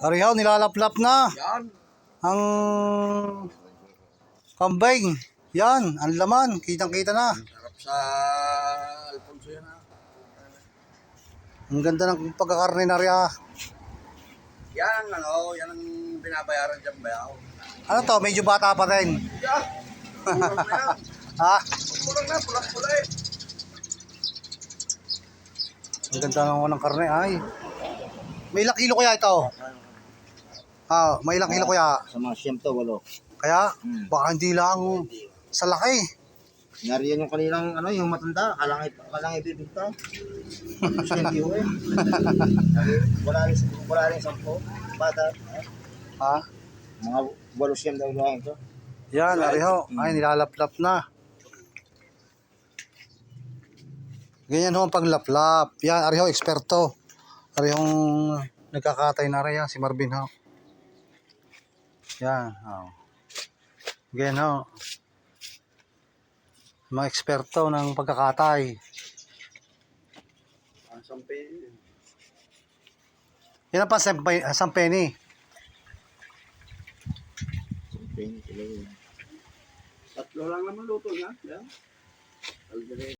Arihaw, nilalaplap na. Yan. Ang kambing. Yan, ang laman. Kitang-kita na. Sarap sa Alfonso yan ha. Ang ganda ng pagkakarne na riya. Yan ano, yan ang binabayaran dyan bayaw. Ano to, medyo bata pa rin. Yan. Kulang na yan. Ha? Kulang na, pulang-pula eh. Ang ganda ng karne. Ay. May ilang kilo kaya ito? May ilang kilo kaya? Sa mga siyam to, walo. Kaya, baka hindi lang sa laki. Nariyan yung kanilang, ano, yung matanda, kalang ibibigta. Siyempre yun eh. Wala rin 10. Bata. Ha? Mga walo siyam daw lang ito. Yan, ariho. Ay, nilalaplap na. Ganyan ho ang paglaplap. Yan, ariho, eksperto. Arihong nagkakatay na rin yan, si Marvin ho. Yan, ganyan ho. Mga eksperto ng pagkakatay. Yan ang sampeni. Siyempre, Tatlo lang naman luto niya. Yan.